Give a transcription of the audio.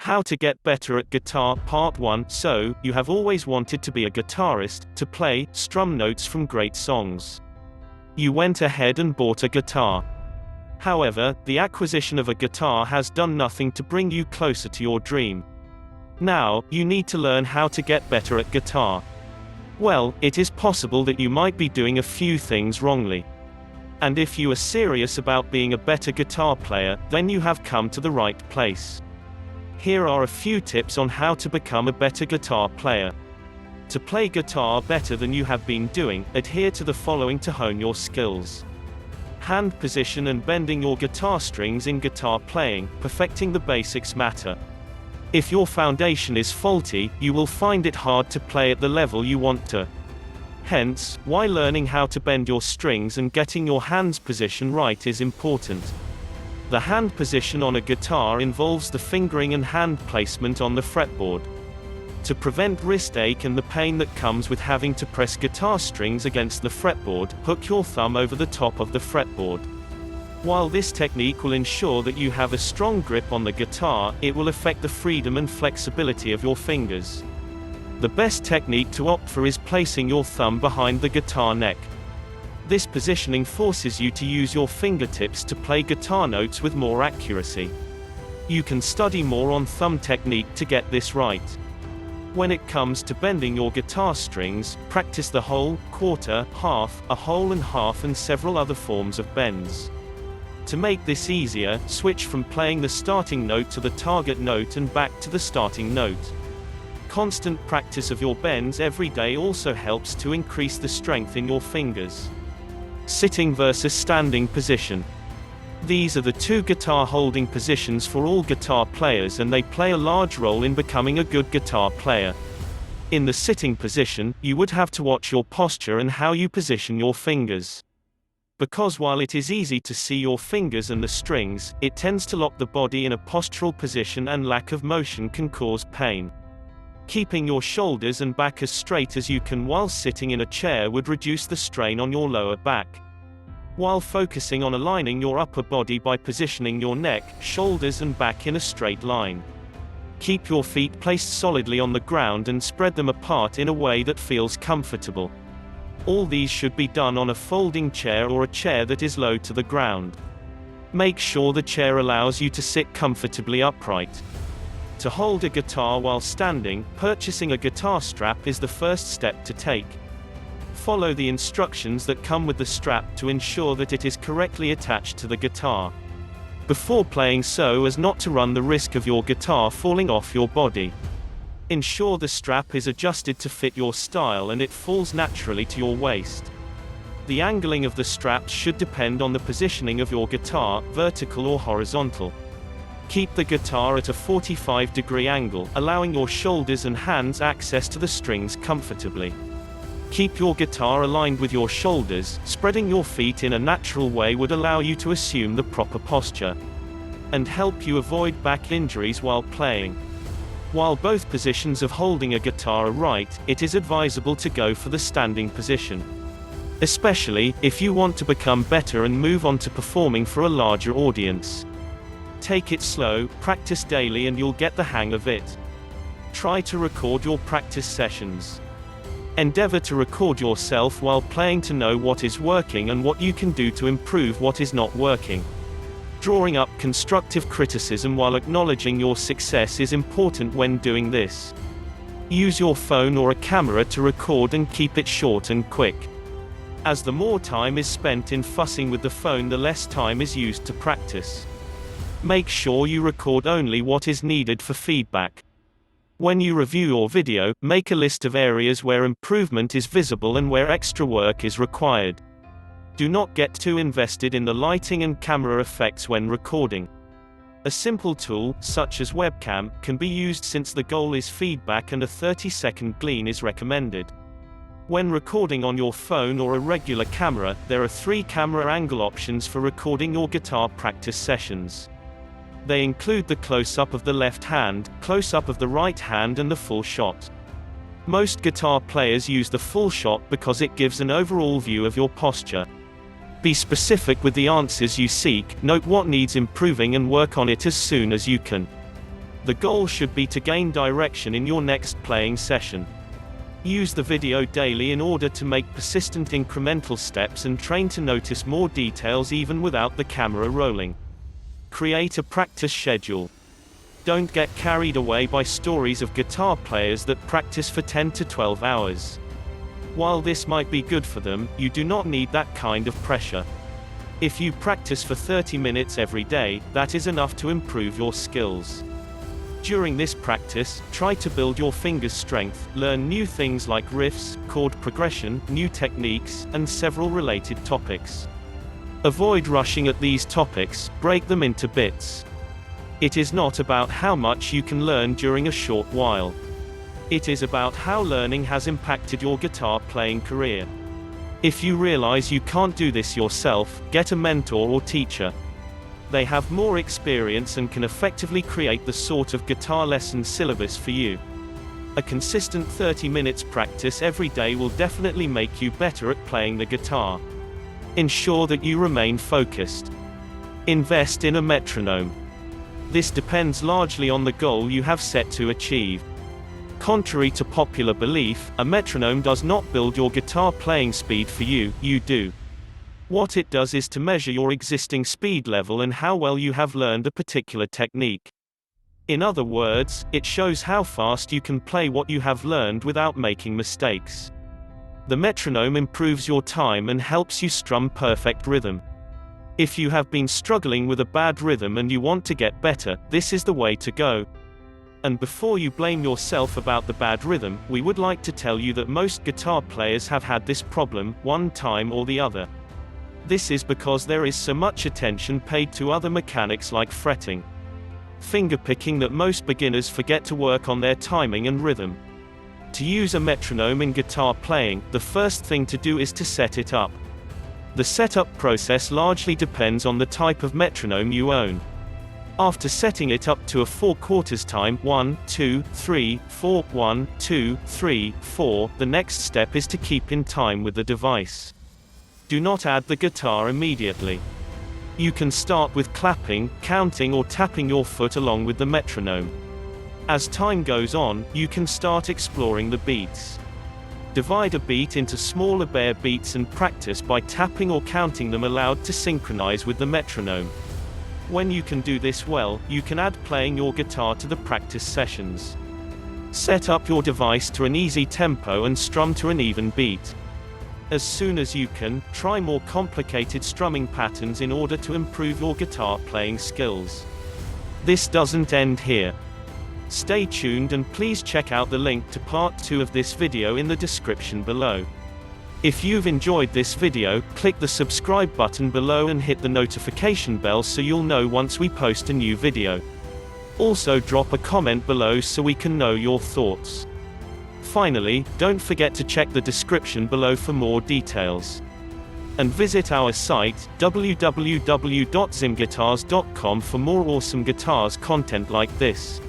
How to get better at guitar, Part 1. So, you have always wanted to be a guitarist, to play, strum notes from great songs. You went ahead and bought a guitar. However, the acquisition of a guitar has done nothing to bring you closer to your dream. Now, you need to learn how to get better at guitar. Well, it is possible that you might be doing a few things wrongly. And if you are serious about being a better guitar player, then you have come to the right place. Here are a few tips on how to become a better guitar player. To play guitar better than you have been doing, adhere to the following to hone your skills. Hand position and bending your guitar strings in guitar playing, perfecting the basics matter. If your foundation is faulty, you will find it hard to play at the level you want to. Hence, why learning how to bend your strings and getting your hands position right is important. The hand position on a guitar involves the fingering and hand placement on the fretboard. To prevent wrist ache and the pain that comes with having to press guitar strings against the fretboard, hook your thumb over the top of the fretboard. While this technique will ensure that you have a strong grip on the guitar, it will affect the freedom and flexibility of your fingers. The best technique to opt for is placing your thumb behind the guitar neck. This positioning forces you to use your fingertips to play guitar notes with more accuracy. You can study more on thumb technique to get this right. When it comes to bending your guitar strings, practice the whole, quarter, half, a whole and half and several other forms of bends. To make this easier, switch from playing the starting note to the target note and back to the starting note. Constant practice of your bends every day also helps to increase the strength in your fingers. Sitting versus standing position. These are the two guitar holding positions for all guitar players, and they play a large role in becoming a good guitar player. In the sitting position, you would have to watch your posture and how you position your fingers. Because while it is easy to see your fingers and the strings, it tends to lock the body in a postural position, and lack of motion can cause pain. Keeping your shoulders and back as straight as you can while sitting in a chair would reduce the strain on your lower back. While focusing on aligning your upper body by positioning your neck, shoulders and back in a straight line. Keep your feet placed solidly on the ground and spread them apart in a way that feels comfortable. All these should be done on a folding chair or a chair that is low to the ground. Make sure the chair allows you to sit comfortably upright. To hold a guitar while standing, purchasing a guitar strap is the first step to take. Follow the instructions that come with the strap to ensure that it is correctly attached to the guitar. Before playing, so as not to run the risk of your guitar falling off your body. Ensure the strap is adjusted to fit your style and it falls naturally to your waist. The angling of the straps should depend on the positioning of your guitar, vertical or horizontal. Keep the guitar at a 45-degree angle, allowing your shoulders and hands access to the strings comfortably. Keep your guitar aligned with your shoulders. Spreading your feet in a natural way would allow you to assume the proper posture and help you avoid back injuries while playing. While both positions of holding a guitar are right, it is advisable to go for the standing position. Especially, if you want to become better and move on to performing for a larger audience. Take it slow, practice daily and you'll get the hang of it. Try to record your practice sessions. Endeavor to record yourself while playing to know what is working and what you can do to improve what is not working. Drawing up constructive criticism while acknowledging your success is important when doing this. Use your phone or a camera to record and keep it short and quick. As the more time is spent in fussing with the phone, the less time is used to practice. Make sure you record only what is needed for feedback. When you review your video, make a list of areas where improvement is visible and where extra work is required. Do not get too invested in the lighting and camera effects when recording. A simple tool, such as webcam, can be used since the goal is feedback, and a 30-second glean is recommended. When recording on your phone or a regular camera, there are 3 camera angle options for recording your guitar practice sessions. They include the close-up of the left hand, close-up of the right hand and the full shot. Most guitar players use the full shot because it gives an overall view of your posture. Be specific with the answers you seek, note what needs improving and work on it as soon as you can. The goal should be to gain direction in your next playing session. Use the video daily in order to make persistent incremental steps and train to notice more details even without the camera rolling. Create a practice schedule. Don't get carried away by stories of guitar players that practice for 10 to 12 hours. While this might be good for them, you do not need that kind of pressure. If you practice for 30 minutes every day, that is enough to improve your skills. During this practice, try to build your fingers' strength, learn new things like riffs, chord progression, new techniques, and several related topics. Avoid rushing at these topics, break them into bits. It is not about how much you can learn during a short while. It is about how learning has impacted your guitar playing career. If you realize you can't do this yourself, get a mentor or teacher. They have more experience and can effectively create the sort of guitar lesson syllabus for you. A consistent 30 minutes practice every day will definitely make you better at playing the guitar. Ensure that you remain focused. Invest in a metronome. This depends largely on the goal you have set to achieve. Contrary to popular belief, a metronome does not build your guitar playing speed for you, you do. What it does is to measure your existing speed level and how well you have learned a particular technique. In other words, it shows how fast you can play what you have learned without making mistakes. The metronome improves your time and helps you strum perfect rhythm. If you have been struggling with a bad rhythm and you want to get better, this is the way to go. And before you blame yourself about the bad rhythm, we would like to tell you that most guitar players have had this problem, one time or the other. This is because there is so much attention paid to other mechanics like fretting, fingerpicking that most beginners forget to work on their timing and rhythm. To use a metronome in guitar playing, the first thing to do is to set it up. The setup process largely depends on the type of metronome you own. After setting it up to a 4/4 time 1, 2, 3, 4, 1, 2, 3, 4, the next step is to keep in time with the device. Do not add the guitar immediately. You can start with clapping, counting or tapping your foot along with the metronome. As time goes on, you can start exploring the beats. Divide a beat into smaller bare beats and practice by tapping or counting them aloud to synchronize with the metronome. When you can do this well, you can add playing your guitar to the practice sessions. Set up your device to an easy tempo and strum to an even beat. As soon as you can, try more complicated strumming patterns in order to improve your guitar playing skills. This doesn't end here. Stay tuned and please check out the link to part 2 of this video in the description below. If you've enjoyed this video, click the subscribe button below and hit the notification bell so you'll know once we post a new video. Also drop a comment below so we can know your thoughts. Finally, don't forget to check the description below for more details. And visit our site, www.zimguitars.com for more awesome guitars content like this.